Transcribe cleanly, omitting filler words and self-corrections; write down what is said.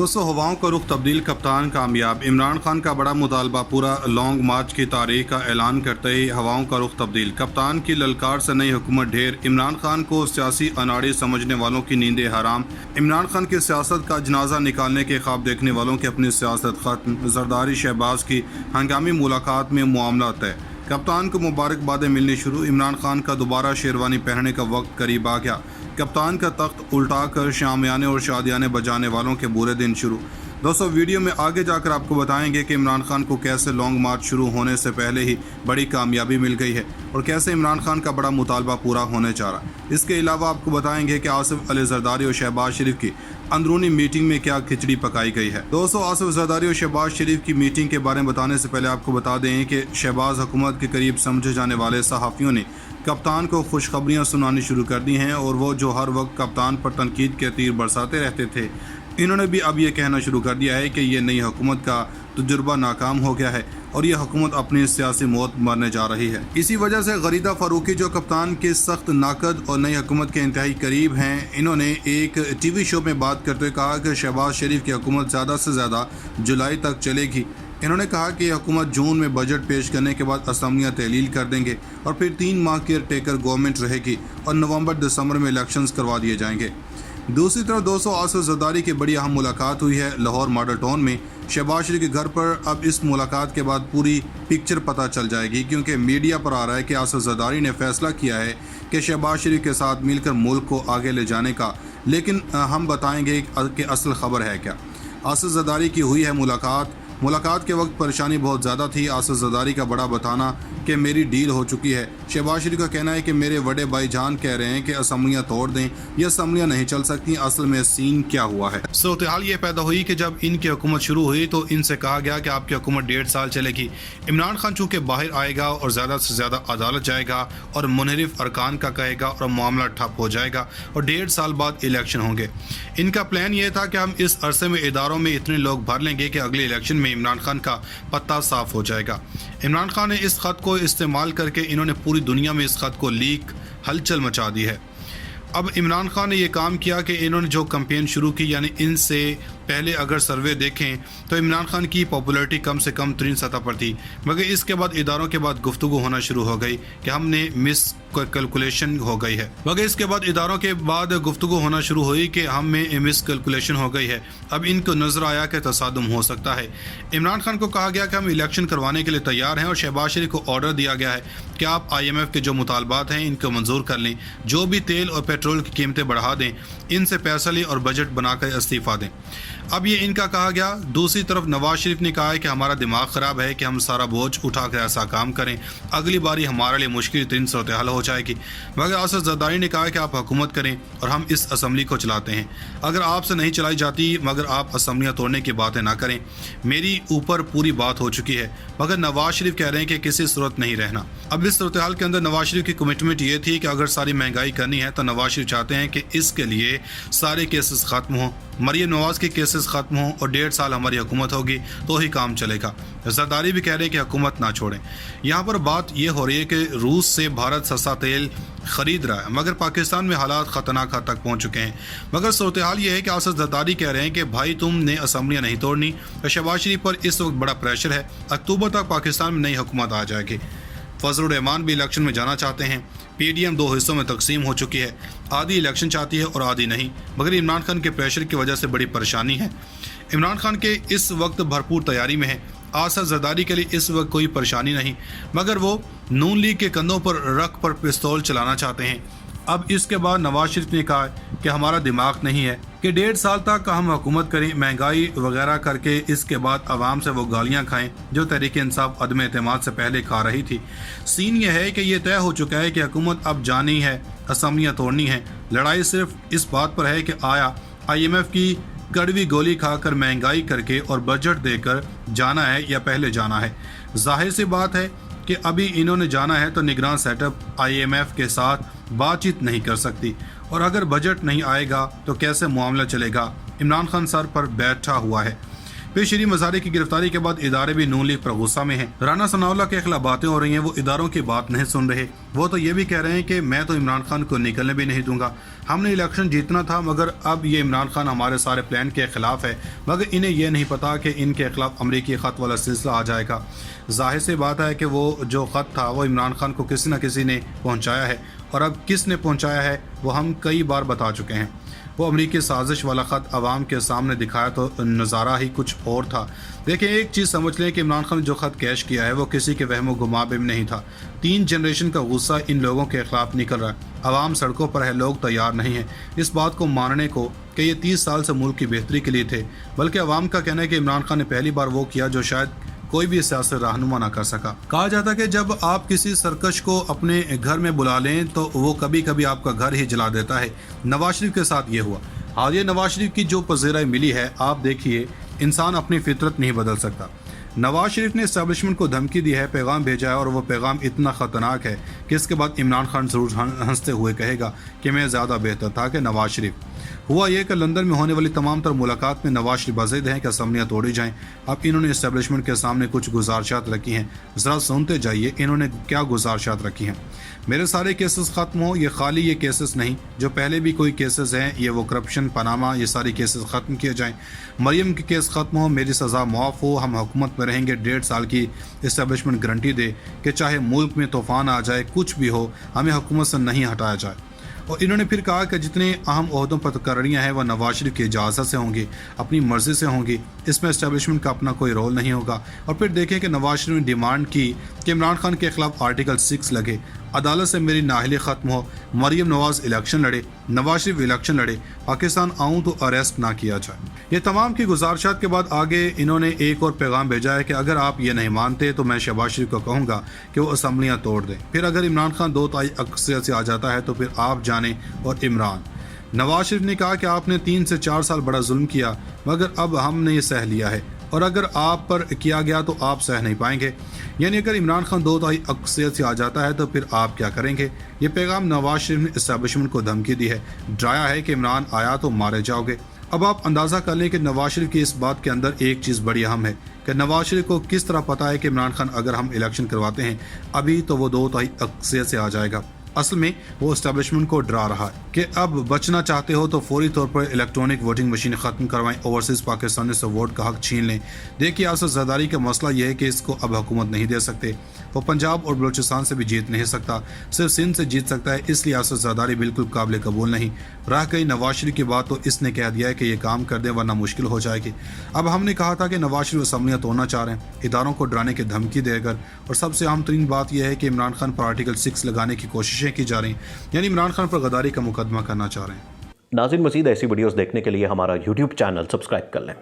दोस्तों, हवाओं का रुख तब्दील, कप्तान कामयाब। इमरान खान का बड़ा मुतालबा पूरा। लॉन्ग मार्च की तारीख का ऐलान करते ही हवाओं का रुख तब्दील, कप्तान की ललकार से नई हुकूमत ढेर। इमरान खान को सियासी अनाड़ी समझने वालों की नींदें हराम। इमरान खान की सियासत का जनाजा निकालने के ख्वाब देखने वालों की अपनी सियासत खत्म। जरदारी शहबाज की हंगामी मुलाकात में मामला तय। कप्तान को मुबारकबादें मिलनी शुरू। इमरान खान का दोबारा शेरवानी पहनने का वक्त करीब आ गया। कप्तान का तख्त उल्टा कर शामियाने और शादियाने बजाने वालों के बुरे दिन शुरू। दोस्तों, वीडियो में आगे जाकर आपको बताएंगे कि इमरान खान को कैसे लॉन्ग मार्च शुरू होने से पहले ही बड़ी कामयाबी मिल गई है और कैसे इमरान खान का बड़ा मुतालबा पूरा होने जा रहा है। इसके अलावा आपको बताएंगे कि आसिफ अली जरदारी और शहबाज शरीफ की अंदरूनी मीटिंग में क्या खिचड़ी पकाई गई है। दोस्तों, आसिफ जरदारी और शहबाज शरीफ की मीटिंग के बारे में बताने से पहले आपको बता दें कि शहबाज हुकूमत के करीब समझे जाने वाले सहाफ़ियों ने कप्तान को खुशखबरियां सुनानी शुरू कर दी हैं और वो जो हर वक्त कप्तान पर तनकीद के तीर बरसाते रहते थे, इन्होंने भी अब ये कहना शुरू कर दिया है कि ये नई हुकूमत का तजुर्बा नाकाम हो गया है और ये हुकूमत अपनी सियासी मौत मरने जा रही है। इसी वजह से गरीदा फारूकी, जो कप्तान के सख्त नाकद और नई हुकूमत के इंतहाई करीब हैं, इन्होंने एक टीवी शो में बात करते हुए कहा कि शहबाज शरीफ की हुकूमत ज़्यादा से ज़्यादा जुलाई तक चलेगी। इन्होंने कहा कि हुकूमत जून में बजट पेश करने के बाद असम्बलियाँ तहलील कर देंगे और फिर 3 माह केयर टेकर गवर्नमेंट रहेगी और नवंबर दिसंबर में इलेक्शंस करवा दिए जाएंगे। दूसरी तरफ दोस्तों, आसिफ जरदारी की बड़ी अहम मुलाकात हुई है लाहौर मॉडल टाउन में शहबाज शरीफ के घर पर। अब इस मुलाकात के बाद पूरी पिक्चर पता चल जाएगी, क्योंकि मीडिया पर आ रहा है कि आसिफ जरदारी ने फैसला किया है कि शहबाज शरीफ के साथ मिलकर मुल्क को आगे ले जाने का। लेकिन हम बताएंगे कि असल खबर है क्या। आसिफ जरदारी की हुई है मुलाकात के वक्त परेशानी बहुत ज़्यादा थी। आसिफ जरदारी का बड़ा बताना कि मेरी डील हो चुकी है। शहबाज शरीफ का कहना है कि मेरे बड़े भाई जान कह रहे हैं कि असम्बलियाँ तोड़ दें, ये असम्बलियाँ नहीं चल सकती। असल में सीन क्या हुआ है? सूरत हाल ये पैदा हुई कि जब इनकी हुकूमत शुरू हुई तो इनसे कहा गया कि आपकी हुकूमत 1.5 साल चलेगी। इमरान खान चूँकि बाहर आएगा और ज़्यादा से ज़्यादा अदालत जाएगा और मुनहरिफ अरकान का कहेगा और मामला ठप हो जाएगा और 1.5 साल बाद इलेक्शन होंगे। इनका प्लान ये था कि हम इस अरसे में इदारों में इतने लोग भर लेंगे कि अगले इलेक्शन में इमरान खान का पत्ता साफ हो जाएगा। इमरान खान ने इस खत को इस्तेमाल करके इन्होंने पूरी दुनिया में इस खत को लीक हलचल मचा दी है। अब इमरान खान ने ये काम किया कि इन्होंने जो कैंपेन शुरू की, यानी इनसे पहले अगर सर्वे देखें तो इमरान खान की पॉपुलैरिटी कम से कम 3 सतह पर थी, मगर इसके बाद इदारों के बाद गुफ्तगू होना शुरू हो गई कि हमने मिस कैलकुलेशन हो गई है। मगर इसके बाद इदारों के बाद गुफ्तगू होना शुरू हुई कि हमें मिस कैलकुलेशन हो गई है। अब इनको नजर आया कि तसादुम हो सकता है। इमरान खान को कहा गया कि हम इलेक्शन करवाने के लिए तैयार हैं और शहबाज शरीफ को ऑर्डर दिया गया है कि आप IMF के जो मुतालबात हैं इनको मंजूर कर लें, जो भी तेल और पेट्रोल की कीमतें बढ़ा दें, इनसे पैसा लें और बजट बनाकर इस्तीफा दें। अब ये इनका कहा गया। दूसरी तरफ नवाज शरीफ ने कहा है कि हमारा दिमाग ख़राब है कि हम सारा बोझ उठाकर ऐसा काम करें, अगली बारी हमारे लिए मुश्किल 3 सूरत हाल हो जाएगी। मगर आसिफ जरदारी ने कहा कि आप हुकूमत करें और हम इस असम्बली को चलाते हैं। अगर आपसे नहीं चलाई जाती, मगर आप असम्बलियाँ तोड़ने की बातें ना करें। मेरी ऊपर पूरी बात हो चुकी है, मगर नवाज शरीफ कह रहे हैं कि किसी सूरत नहीं रहना। अब इस सूरत हाल के अंदर नवाज शरीफ की कमिटमेंट ये थी कि अगर सारी महंगाई करनी है तो नवाज शरीफ चाहते हैं कि इसके लिए सारे केसेस ख़त्म हों, मरियम नवाज के केसेस ख़त्म हों और 1.5 साल हमारी हुकूमत होगी तो ही काम चलेगा। जरदारी भी कह रहे हैं कि हुकूमत ना छोड़ें। यहाँ पर बात यह हो रही है कि रूस से भारत सस्ता तेल ख़रीद रहा है, मगर पाकिस्तान में हालात ख़तरनाक हद तक पहुँच चुके हैं। मगर सूरत हाल ये है कि आसिफ जरदारी कह रहे हैं कि भाई तुमने असम्बलियाँ नहीं तोड़नी। शहबाज शरीफ पर इस वक्त बड़ा प्रेशर है, अक्टूबर तक पाकिस्तान में नई हुकूमत आ जाएगी। फजलुर रहमान भी इलेक्शन में जाना चाहते हैं। PDM 2 हिस्सों में तकसीम हो चुकी है, आधी इलेक्शन चाहती है और आधी नहीं, मगर इमरान खान के प्रेशर की वजह से बड़ी परेशानी है। इमरान खान के इस वक्त भरपूर तैयारी में है। आसिफ जरदारी के लिए इस वक्त कोई परेशानी नहीं, मगर वो नून लीग के कंधों पर रख पर पिस्तौल चलाना चाहते हैं। अब इसके बाद नवाज शरीफ ने कहा कि हमारा दिमाग नहीं है कि 1.5 साल तक हम हुकूमत करें, महंगाई वगैरह करके इसके बाद आवाम से वो गालियां खाएं जो तहरीक इंसाफ अदम एतमाद से पहले खा रही थी। सीन ये है कि ये तय हो चुका है कि हुकूमत अब जानी है, असम्बलियाँ तोड़नी है। लड़ाई सिर्फ इस बात पर है कि आया IMF की कड़वी गोली खाकर महंगाई करके और बजट देकर जाना है या पहले जाना है। जाहिर सी बात है कि अभी इन्होंने जाना है तो निगरान सेटअप IMF के साथ बातचीत नहीं कर सकती, और अगर बजट नहीं आएगा तो कैसे मामला चलेगा। इमरान खान सर पर बैठा हुआ है। फिर शरीफ मज़ारी की गिरफ्तारी के बाद इदारे भी नून लीग पर गुस्सा में हैं। राना सनाउल्लाह के खिलाफ बातें हो रही हैं, वो इदारों की बात नहीं सुन रहे। वो तो ये भी कह रहे हैं कि मैं तो इमरान खान को निकलने भी नहीं दूंगा, हमने इलेक्शन जीतना था, मगर अब ये इमरान खान हमारे सारे प्लान के खिलाफ है। मगर इन्हें यह नहीं पता कि इनके खिलाफ अमरीकी ख़त वाला सिलसिला आ जाएगा। जाहिर सी बात है कि वो जो ख़त था वो इमरान खान को किसी न किसी ने पहुँचाया है, और अब किस ने पहुँचाया है वो हम कई बार बता चुके हैं। वो अमरीकी साजिश वाला ख़त आवाम के सामने दिखाया तो नज़ारा ही कुछ और था। देखिए, एक चीज़ समझ लें कि इमरान खान ने जो ख़त कैश किया है वो किसी के वहमो गुमा में नहीं था। 3 जनरेशन का गुस्सा इन लोगों के खिलाफ निकल रहा है। आवाम सड़कों पर है, लोग तैयार नहीं हैं इस बात को मानने को कि ये 30 साल से मुल्क की बेहतरी के लिए थे, बल्कि आवाम का कहना है कि इमरान खान ने पहली बार वो किया जो शायद कोई भी सियासी रहनुमा ना कर सका। कहा जाता है कि जब आप किसी सरकश को अपने घर में बुला लें तो वो कभी कभी आपका घर ही जला देता है। नवाज शरीफ के साथ ये हुआ। आज ये नवाज शरीफ की जो पज़ीराई मिली है, आप देखिए, इंसान अपनी फितरत नहीं बदल सकता। नवाज शरीफ ने इस्टेब्लिशमेंट को धमकी दी है, पैगाम भेजा है, और वो पैगाम इतना ख़तरनाक है कि इसके बाद इमरान खान ज़रूर हंसते हुए कहेगा कि मैं ज़्यादा बेहतर था कि नवाज शरीफ। हुआ यह कि लंदन में होने वाली तमाम तर मुलाकात में नवाज शरीफ बाज़िद हैं कि असम्बलियाँ तोड़ी जाएँ। अब इन्होंने इस्टेब्लिशमेंट के सामने कुछ गुजारिशात रखी हैं, ज़रा सुनते जाइए इन्होंने क्या गुजारिशात रखी हैं। मेरे सारे केसेस ख़त्म हो, ये खाली ये केसेस नहीं, जो पहले भी कोई केसेस हैं, ये वो करप्शन, पनामा, ये सारे केसेस ख़त्म किए जाएँ। मरियम के केस ख़त्म हो, मेरी सज़ा मुआफ़ हो, हम हुकूमत में रहेंगे, 1.5 साल की इस्टेब्लिशमेंट गारंटी दे कि चाहे मुल्क में तूफ़ान आ जाए, कुछ भी हो, हमें हुकूमत से नहीं हटाया जाए। और इन्होंने फिर कहा कि जितने अहम ओहदों पर तकर्रियाँ हैं वह नवाज शरीफ की इजाज़त से होंगी, अपनी मर्ज़ी से होंगी, इसमें इस्टेब्लिशमेंट का अपना कोई रोल नहीं होगा। और फिर देखें कि नवाज शरीफ ने डिमांड की कि इमरान खान के खिलाफ आर्टिकल 6 लगे, अदालत से मेरी नाहली ख़त्म हो, मरियम नवाज इलेक्शन लड़े, नवाज शरीफ इलेक्शन लड़े, पाकिस्तान आऊँ तो अरेस्ट ना किया जाए। ये तमाम की गुजारिशात के बाद आगे इन्होंने एक और पैगाम भेजा है कि अगर आप ये नहीं मानते तो मैं शहबाज शरीफ को कहूँगा कि वो असम्बलियाँ तोड़ दें। फिर अगर इमरान खान 2 तिहाई अक्सरियत से आ जाता है तो फिर आप जाने और इमरान। नवाज शरीफ ने कहा कि आपने 3 से 4 साल बड़ा जुल्म किया, मगर अब हमने ये सह लिया है, और अगर आप पर किया गया तो आप सह नहीं पाएंगे। यानी अगर इमरान खान 2 तिहाई अक्सरियत से आ जाता है तो फिर आप क्या करेंगे। ये पैगाम नवाज शरीफ ने इस्टेब्लिशमेंट को धमकी दी है, डराया है कि इमरान आया तो मारे जाओगे। अब आप अंदाज़ा कर लें कि नवाज शरीफ की इस बात के अंदर एक चीज़ बड़ी अहम है कि नवाज शरीफ को किस तरह पता है कि इमरान खान अगर हम इलेक्शन करवाते हैं अभी तो वो 2 तिहाई अक्सरियत से आ जाएगा। असल में वो इस्टेब्लिशमेंट को डरा रहा है कि अब बचना चाहते हो तो फौरी तौर पर इलेक्ट्रॉनिक वोटिंग मशीन ख़त्म करवाएं, ओवरसीज़ पाकिस्तानी से वोट का हक छीन लें। देखिए, आसद ज़रदारी का मसला यह है कि इसको अब हुकूमत नहीं दे सकते। वो पंजाब और बलूचिस्तान से भी जीत नहीं सकता, सिर्फ सिंध से जीत सकता है, इसलिए आसद ज़रदारी बिल्कुल काबिल कबूल नहीं। रह गई नवाज शरीफ की बात तो इसने कह दिया है कि ये काम कर दें वरना मुश्किल हो जाएगी। अब हमने कहा था कि नवाज शरीफ असम्बलियाँ तोड़ना चाह रहे हैं, इदारों को डराने की धमकी देकर, और सबसे अहम तरीन बात यह है कि इमरान खान पर आर्टिकल 6 लगाने की कोशिशें की जा रही हैं, यानी इमरान खान पर गद्दारी का मुकदमा करना चाह रहे हैं। नाज़रीन, मज़ीद ऐसी वीडियोस देखने के लिए हमारा YouTube चैनल सब्सक्राइब कर लें।